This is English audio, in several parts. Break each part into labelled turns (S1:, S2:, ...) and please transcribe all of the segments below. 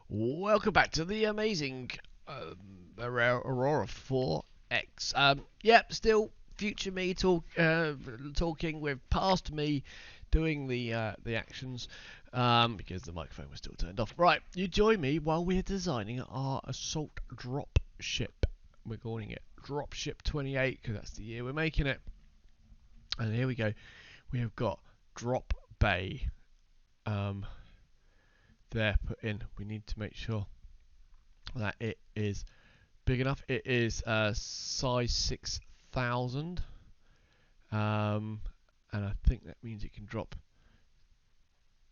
S1: Welcome back to the amazing Aurora 4X. Yep, still future me talking with past me doing the actions because the microphone was still turned off. Right, you join me while we're designing our assault drop ship. We're calling it Dropship 28 because that's the year we're making it. And here we go. We have got drop bay there put in. We need to make sure that it is big enough. It is size 6,000, and I think that means it can drop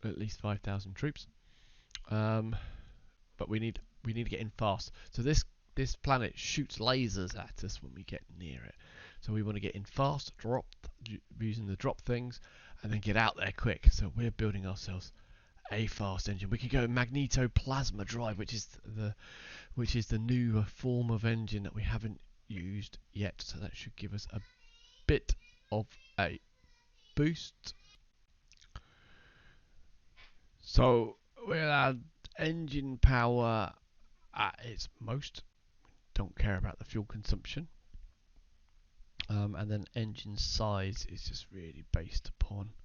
S1: at least 5,000 troops. But we need to get in fast. So this planet shoots lasers at us when we get near it. So we want to get in fast, drop using the drop things, and then get out there quick. So we're building ourselves a fast engine. We can go magnetoplasma drive, which is the new form of engine that we haven't used yet. So that should give us a bit of a boost. So with our engine power at its most, don't care about the fuel consumption. And then engine size is just really based upon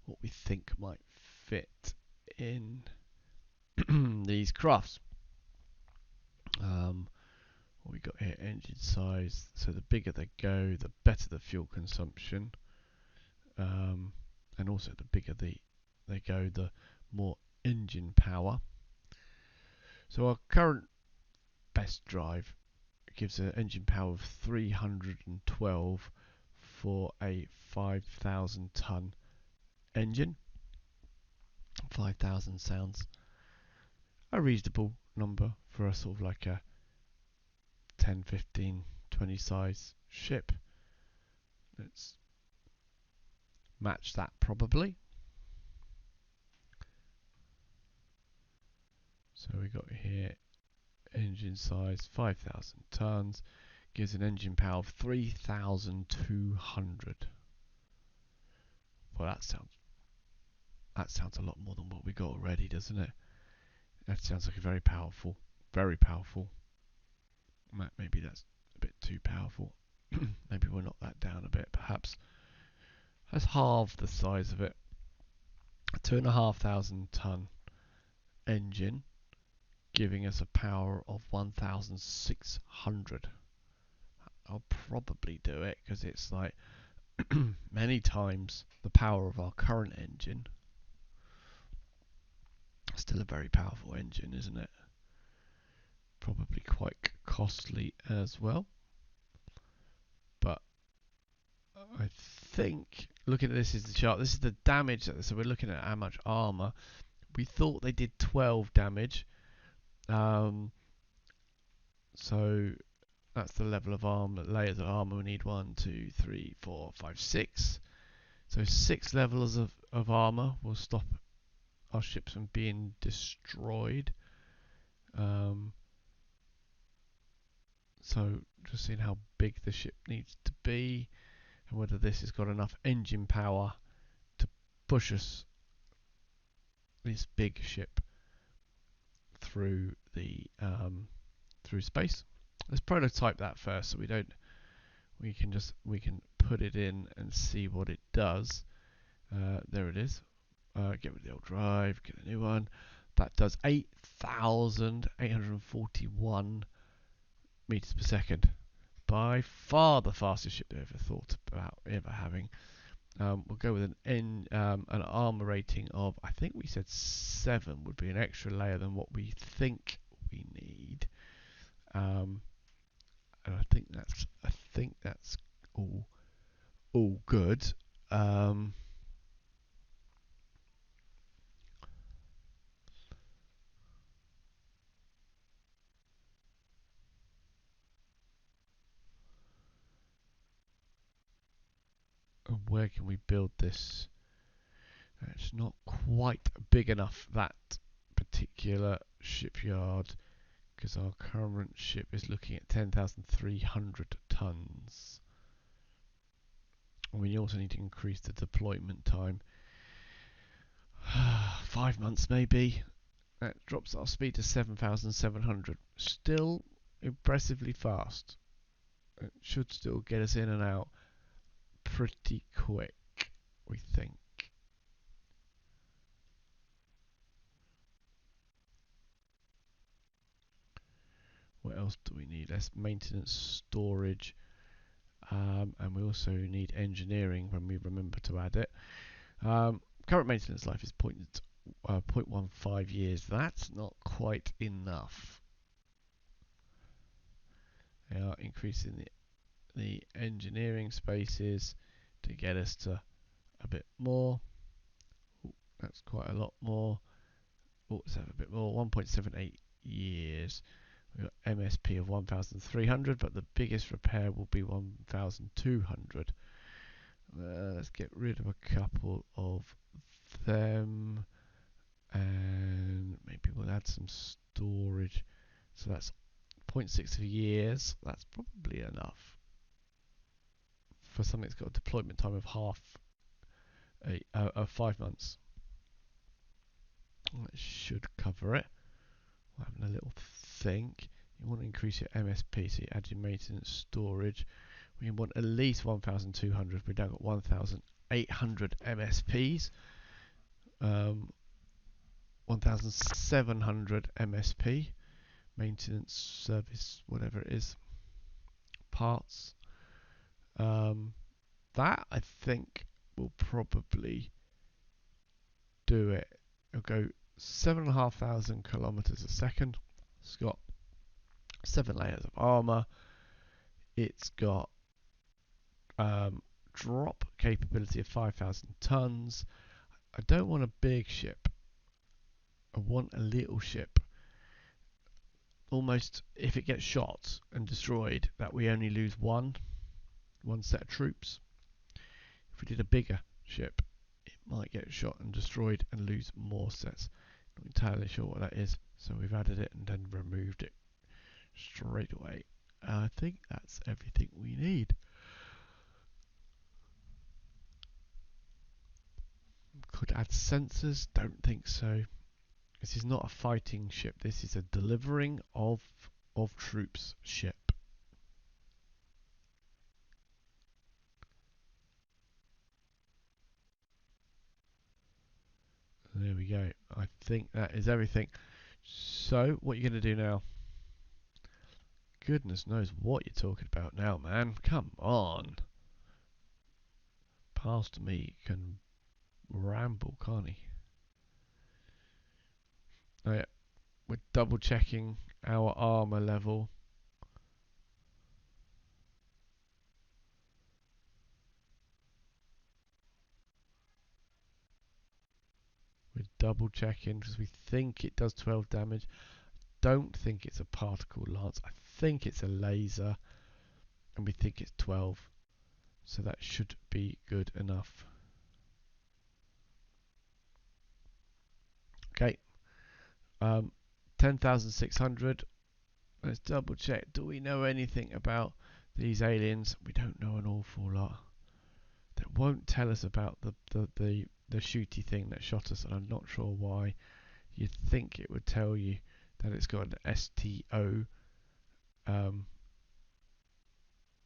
S1: what we think might fit in these crafts. What we got here, engine size. So the bigger they go, the better the fuel consumption, and also the bigger they go, the more engine power. So our current best drive gives an engine power of 312 for a 5,000 ton engine. 5,000 sounds a reasonable number for a sort of like a 10, 15, 20 size ship. Let's match that probably. So we got here engine size 5,000 tons gives an engine power of 3,200. Well, that sounds a lot more than what we got already, doesn't it? That sounds like a very powerful. Maybe that's a bit too powerful. Maybe we'll knock that down a bit, perhaps. Let's halve the size of it. A 2,500 ton engine, giving us a power of 1,600. I'll probably do it because it's like many times the power of our current engine. Still a very powerful engine, isn't it? Probably quite costly as well. But I think, looking at this is the chart. This is the damage. So we're looking at how much armor. We thought they did 12 damage. So that's the level of armor, layers of armor we need. 1, 2, 3, 4, 5, 6. So 6 levels of armor will stop our ships from being destroyed. So just seeing how big the ship needs to be and whether this has got enough engine power to push us, this big ship, through the through space. Let's prototype that first, so we can put it in and see what it does. There it is. Get rid of the old drive, get a new one. That does 8,841 meters per second. By far the fastest ship they ever thought about ever having. We'll go with an armor rating of, I think we said 7 would be an extra layer than what we think we need. And I think that's all good. Where can we build this? It's not quite big enough, that particular shipyard, because our current ship is looking at 10,300 tons. We also need to increase the deployment time. 5 months maybe. That drops our speed to 7,700. Still impressively fast. It should still get us in and out pretty quick, we think. What else do we need? Less maintenance, storage, and we also need engineering when we remember to add it. Current maintenance life is 0.15 years. That's not quite enough. They are increasing the engineering spaces to get us to a bit more. Ooh, that's quite a lot more. Oh, let's have a bit more. 1.78 years. We've got MSP of 1,300, but the biggest repair will be 1,200. Let's get rid of a couple of them, and maybe we'll add some storage. So that's 0.6 years. That's probably enough for something that's got a deployment time of 5 months. That should cover it. We're having a little think. You want to increase your MSP, so you add your maintenance storage. We want at least 1,200. We've now got 1,800 MSPs. 1,700 MSP. Maintenance, service, whatever it is. Parts. That, I think, will probably do it. It'll go 7,500 kilometers a second. It's got 7 layers of armor. It's got drop capability of 5,000 tons. I don't want a big ship. I want a little ship. Almost, if it gets shot and destroyed, that we only lose one set of troops. If we did a bigger ship, it might get shot and destroyed and lose more sets. Not entirely sure what that is, so we've added it and then removed it straight away. I think that's everything we need. Could add sensors, don't think so. This is not a fighting ship, this is a delivering of troops ship. There we go. I think that is everything. So, what are you going to do now? Goodness knows what you're talking about now, man. Come on. Past me can ramble, can't he? Oh yeah, we're double checking our armor level. We're double checking because we think it does 12 damage. Don't think it's a particle lance. I think it's a laser, and we think it's 12. So that should be good enough. Okay. 10,600. Let's double check. Do we know anything about these aliens? We don't know an awful lot. That won't tell us about the shooty thing that shot us, and I'm not sure why. You'd think it would tell you that it's got an STO,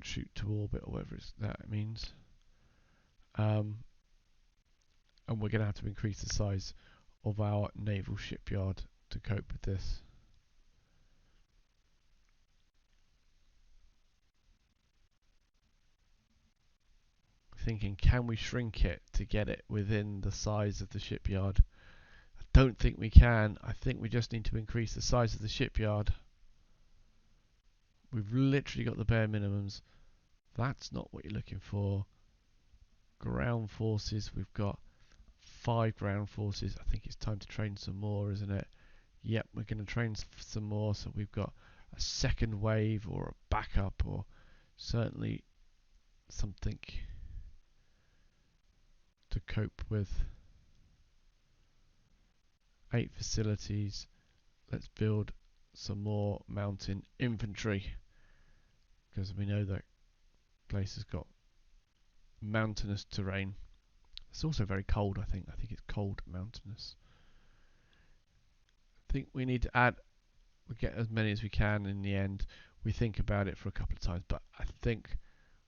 S1: shoot to orbit, or whatever that means. And we're going to have to increase the size of our naval shipyard to cope with this. Thinking, can we shrink it to get it within the size of the shipyard? I don't think we can. I think we just need to increase the size of the shipyard. We've literally got the bare minimums. That's not what you're looking for. Ground forces, we've got 5 ground forces. I think it's time to train some more, isn't it? Yep, we're going to train some more, so we've got a second wave or a backup, or certainly something to cope with. 8 facilities. Let's build some more mountain infantry, because we know that place has got mountainous terrain. It's also very cold, I think. I think it's cold mountainous. think we need to add. We get as many as we can in the end. We think about it for a couple of times, but I think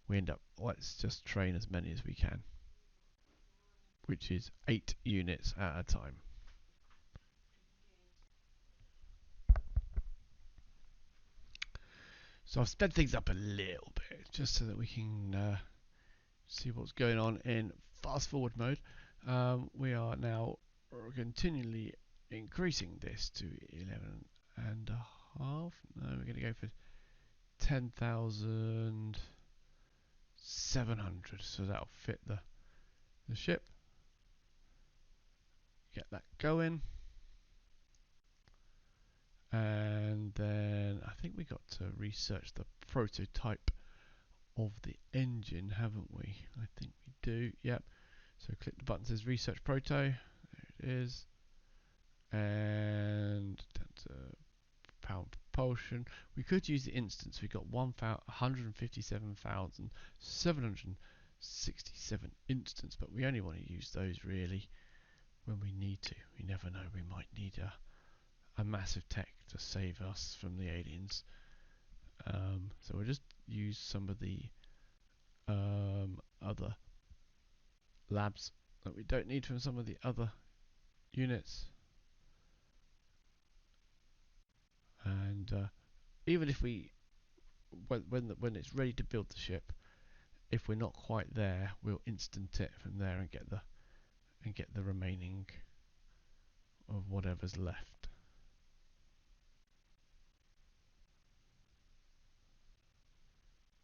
S1: we end up, let's just train as many as we can, which is 8 units at a time. So I've sped things up a little bit just so that we can see what's going on in fast forward mode. We are now continually increasing this to 11 and a half. No, we're going to go for 10,700, so that'll fit the ship. Get that going. And then I think we got to research the prototype of the engine, haven't we? I think we do. Yep. So click the button that says research proto. There it is. And that's a power propulsion. We could use the instance. We got 157,767 instance, but we only want to use those really when we need to. We never know. We might need a massive tech to save us from the aliens. So we'll just use some of the other labs that we don't need from some of the other units. And even if we, when it's ready to build the ship, if we're not quite there, we'll instant it from there and get the remaining of whatever's left.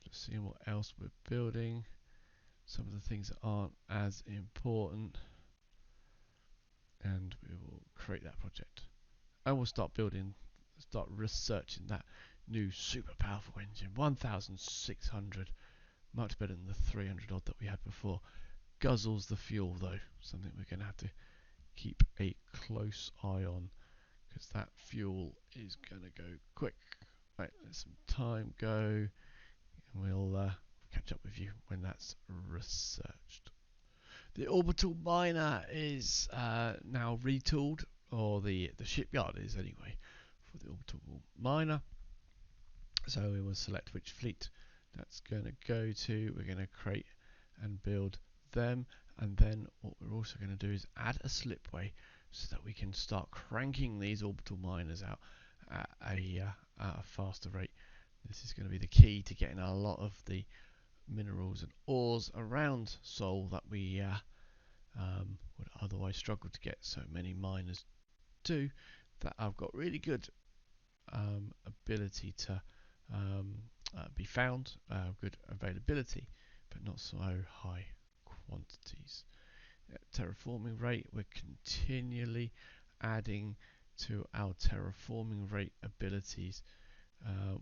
S1: Just seeing what else we're building. Some of the things that aren't as important, and we will create that project. And we'll start researching that new super powerful engine. 1,600, much better than the 300 odd that we had before. Guzzles the fuel though, something we're going to have to keep a close eye on, because that fuel is going to go quick. Right, let some time go, and we'll catch up with you when that's researched. The orbital miner is now retooled, or the shipyard is anyway, for the orbital miner. So we will select which fleet that's going to go to. We're going to create and build them, and then what we're also going to do is add a slipway so that we can start cranking these orbital miners out at a faster rate. This is going to be the key to getting a lot of the minerals and ores around Sol that we would otherwise struggle to get. So many miners do that. I've got really good ability to be found, good availability, but not so high quantities. Terraforming rate, we're continually adding to our terraforming rate abilities.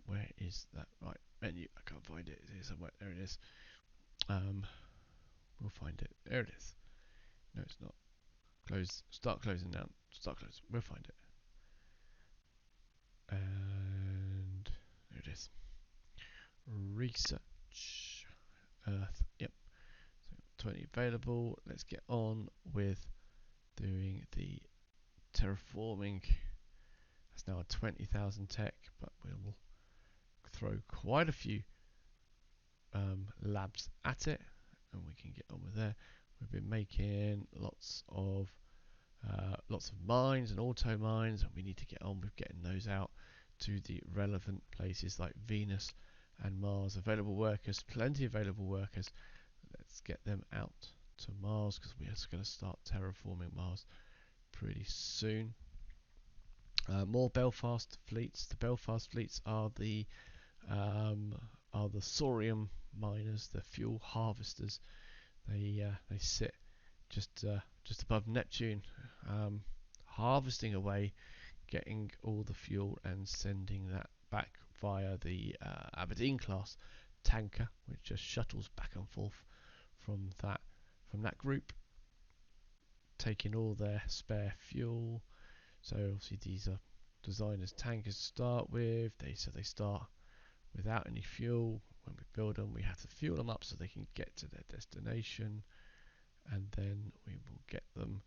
S1: Where is that right menu? I can't find it. It's somewhere. There it is. We'll find it. There it is. No, it's not. Close. Start closing down. Start closing. We'll find it. And there it is. Research. Earth. Yep. So 20 available. Let's get on with doing the terraforming. That's now a 20,000 tech, but we'll throw quite a few labs at it, and we can get on with there. We've been making lots of mines and auto mines, and we need to get on with getting those out to the relevant places like Venus and Mars. Available workers, plenty of available workers. Let's get them out to Mars, because we're just going to start terraforming Mars pretty soon. More Belfast fleets. The Belfast fleets are the thorium miners, the fuel harvesters. They sit just above Neptune, harvesting away, getting all the fuel and sending that back via the Aberdeen class tanker, which just shuttles back and forth from that group, taking all their spare fuel. So obviously these are designed as tankers to start with. They start without any fuel. When we build them, we have to fuel them up so they can get to their destination, and then we will get them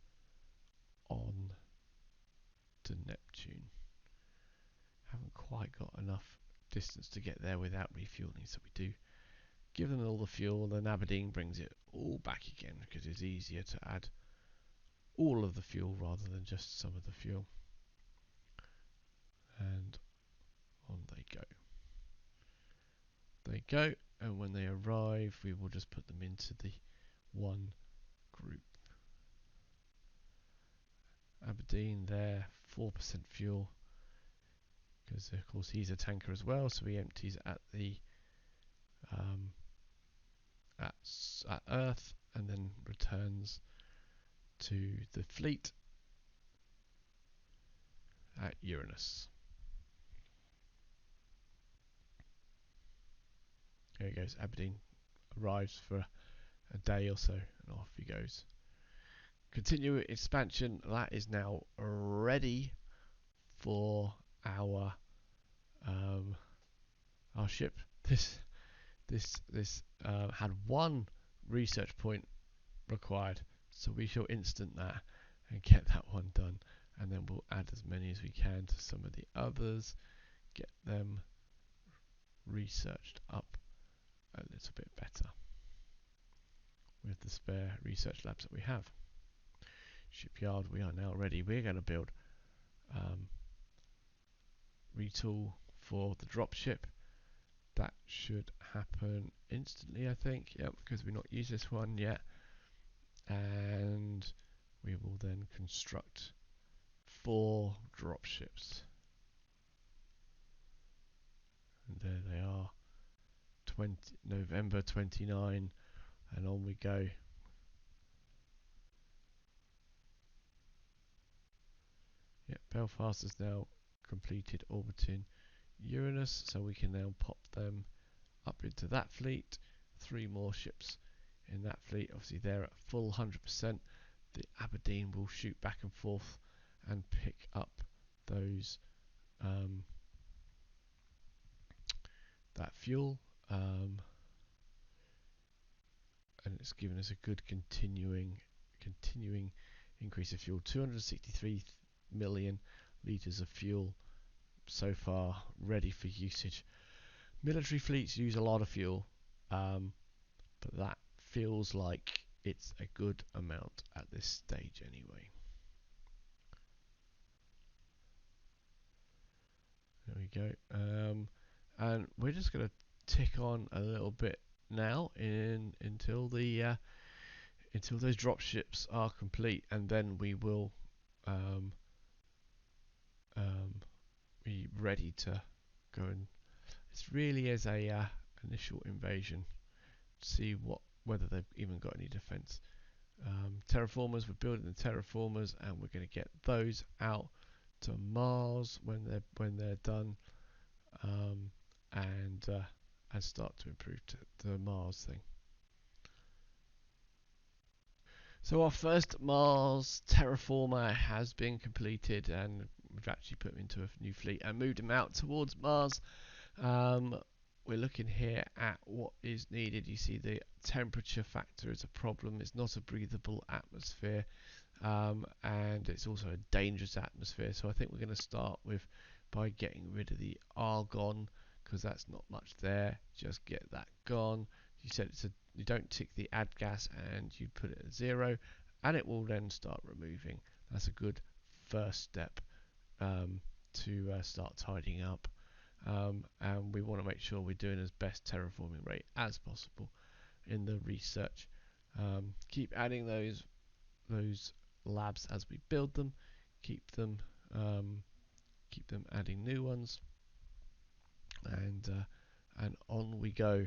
S1: on to Neptune. Haven't quite got enough distance to get there without refueling, so we do give them all the fuel. Then Aberdeen brings it all back again because it's easier to add all of the fuel rather than just some of the fuel. And on they go. They go, and when they arrive, we will just put them into the one group. Aberdeen there, 4% fuel, because of course he's a tanker as well, so he empties at the at Earth and then returns to the fleet at Uranus. There he goes. Aberdeen arrives for a day or so, and off he goes. Continue expansion. That is now ready for our ship. This had one research point required, so we shall instant that and get that one done, and then we'll add as many as we can to some of the others, get them researched up a little bit better with the spare research labs that we have. Shipyard, we are now ready. We're going to build retool for the dropship. That should happen instantly, I think. Yep, because we've not used this one yet. And we will then construct 4 dropships. And there they are. November 29, and on we go. Yep, Belfast is now completed orbiting Uranus, so we can now pop them up into that fleet. 3 more ships in that fleet. Obviously they're at full 100%. The Aberdeen will shoot back and forth and pick up those that fuel, and it's given us a good continuing increase of fuel. 263 million litres of fuel so far ready for usage. Military fleets use a lot of fuel, but that feels like it's a good amount at this stage anyway. There we go. And we're just going to tick on a little bit now until those drop ships are complete, and then we will be ready to go. And it really is a initial invasion. See whether they've even got any defense. Terraformers, we're building the terraformers, and we're going to get those out to Mars when they're done, and start to improve the Mars thing. So our first Mars terraformer has been completed, and we've actually put him into a new fleet and moved him out towards Mars. We're looking here at what is needed. You see the temperature factor is a problem. It's not a breathable atmosphere, and it's also a dangerous atmosphere. So I think we're going to start by getting rid of the argon, because that's not much there. Just get that gone. You said you don't tick the add gas, and you put it at 0, and it will then start removing. That's a good first step to start tidying up. And we want to make sure we're doing as best terraforming rate as possible in the research. Keep adding those labs as we build them. Keep them adding new ones, and on we go,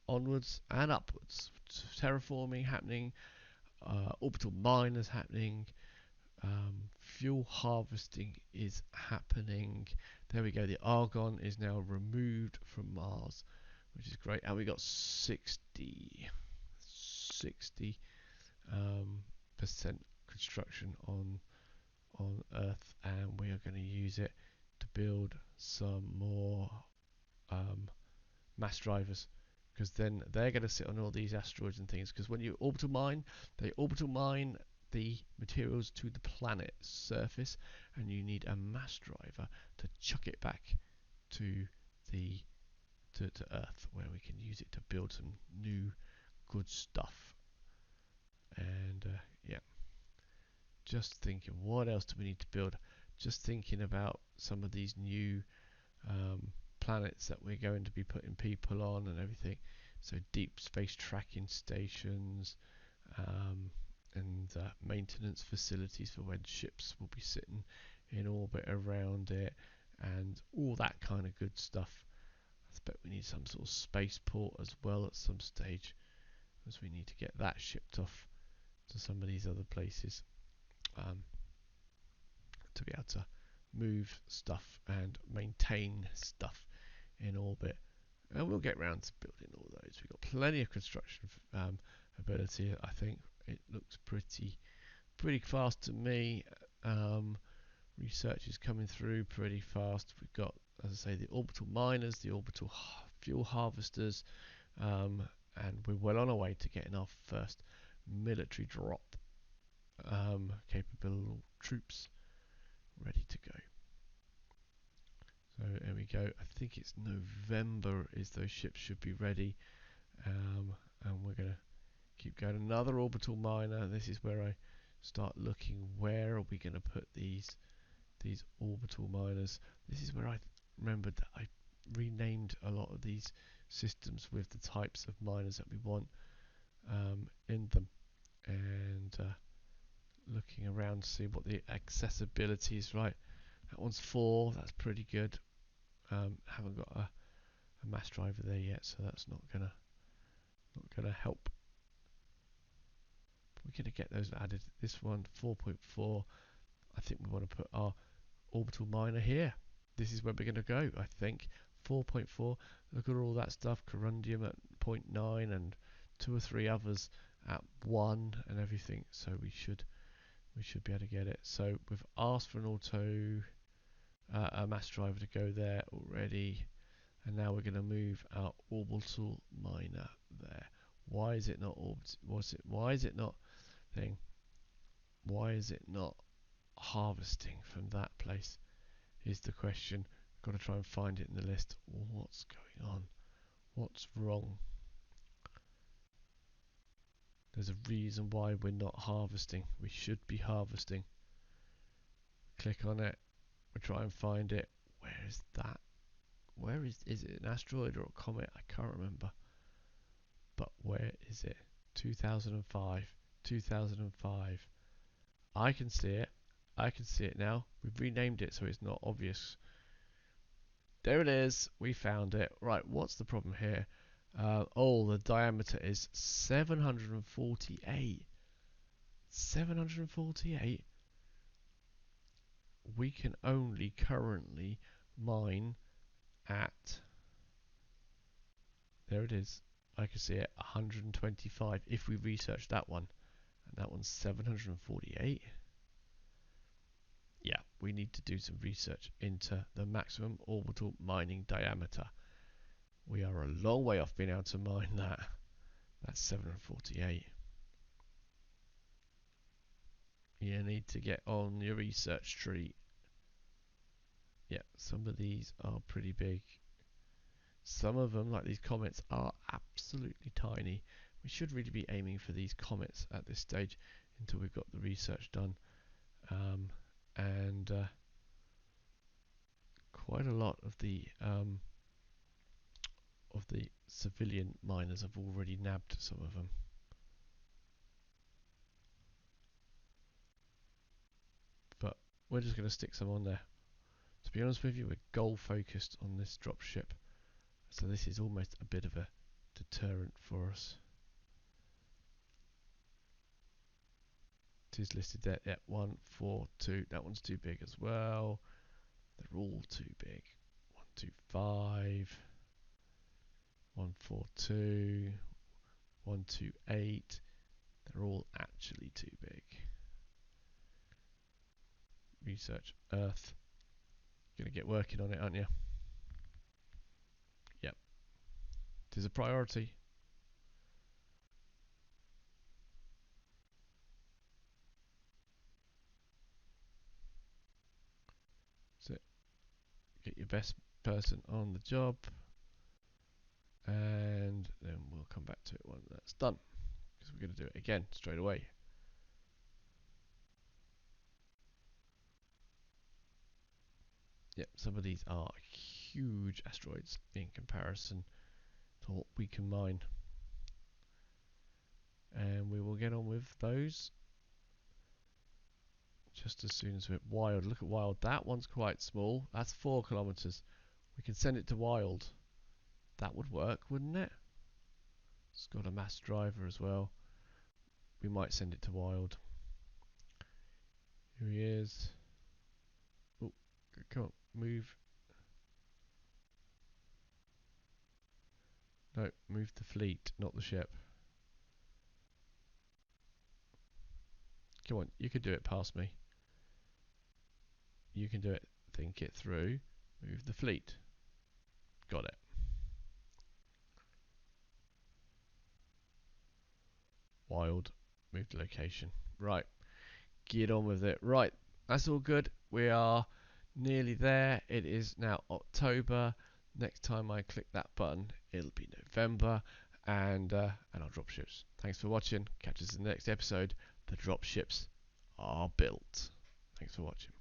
S1: onwards and upwards. Terraforming happening, orbital miners happening. Fuel harvesting is happening. There we go. The argon is now removed from Mars, which is great. And we got 60% construction on Earth, and we are going to use it to build some more mass drivers, because then they're going to sit on all these asteroids and things. Because when you orbital mine, they orbital mine the materials to the planet's surface, and you need a mass driver to chuck it back to the to Earth, where we can use it to build some new good stuff. And yeah, just thinking, what else do we need to build? Just thinking about some of these new planets that we're going to be putting people on and everything. So deep space tracking stations, and maintenance facilities for when ships will be sitting in orbit around it, and all that kind of good stuff. I expect we need some sort of spaceport as well at some stage, as we need to get that shipped off to some of these other places, to be able to move stuff and maintain stuff in orbit. And we'll get round to building all those. We've got plenty of construction ability. I think it looks pretty fast to me. Research is coming through pretty fast. We've got, as I say, the orbital miners, the orbital fuel harvesters, and we're well on our way to getting our first military drop capable troops ready to go. So there we go. I think it's November is those ships should be ready, and we're going to keep going. Another orbital miner. This is where I start looking, where are we going to put these orbital miners. This is where I remembered that I renamed a lot of these systems with the types of miners that we want in them, and looking around to see what the accessibility is. Right, that one's 4, that's pretty good. Haven't got a mass driver there yet, so that's not gonna help. We're gonna get those added. This one 4.4. I think we want to put our orbital miner here. This is where we're gonna go. I think 4.4. Look at all that stuff. Corundium at 0.9 and 2 or 3 others at 1 and everything. So we should be able to get it. So we've asked for an a mass driver to go there already, and now we're going to move our orbital miner there. Why is it not why is it not thing? Why is it not harvesting from that place? Is the question. Got to try and find it in the list. What's going on? What's wrong? There's a reason why we're not harvesting. We should be harvesting. Click on it. We'll try and find it. Where is that? Where is it an asteroid or a comet? I can't remember. But where is it? 2005. 2005. I can see it. I can see it now. We've renamed it so it's not obvious. There it is. We found it. Right, what's the problem here? The diameter is 748. 748. We can only currently mine at, there it is, I can see it, 125 if we research that one, and that one's 748. Yeah, we need to do some research into the maximum orbital mining diameter. We are a long way off being able to mine that. That's 748. You need to get on your research tree. Yeah, some of these are pretty big. Some of them, like these comets, are absolutely tiny. We should really be aiming for these comets at this stage until we've got the research done. And quite a lot of the civilian miners have already nabbed some of them. But we're just going to stick some on there. To be honest with you, we're goal focused on this dropship, so this is almost a bit of a deterrent for us. It is listed there. Yeah, 1, 4, 2. That one's too big as well. They're all too big. 1, 2, 5. 1, 4, 2. 1, 2, 8. They're all actually too big. Research Earth. You're gonna get working on it, aren't you? Yep. It is a priority. best person on the job, and then we'll come back to it when that's done, because we're going to do it again straight away. Yep, some of these are huge asteroids in comparison to what we can mine, and we will get on with those just as soon as we're Wild. Look at Wild. That one's quite small. That's 4 kilometers. We can send it to Wild. That would work, wouldn't it? It's got a mass driver as well. We might send it to Wild. Here he is. Oh, come on, move. No, move the fleet, not the ship. Come on, you can do it past me. You can do it. Think it through. Move the fleet. Got it. Wild. Move the location. Right. Get on with it. Right. That's all good. We are nearly there. It is now October. Next time I click that button, it'll be November, and I'll drop ships. Thanks for watching. Catch us in the next episode. The drop ships are built. Thanks for watching.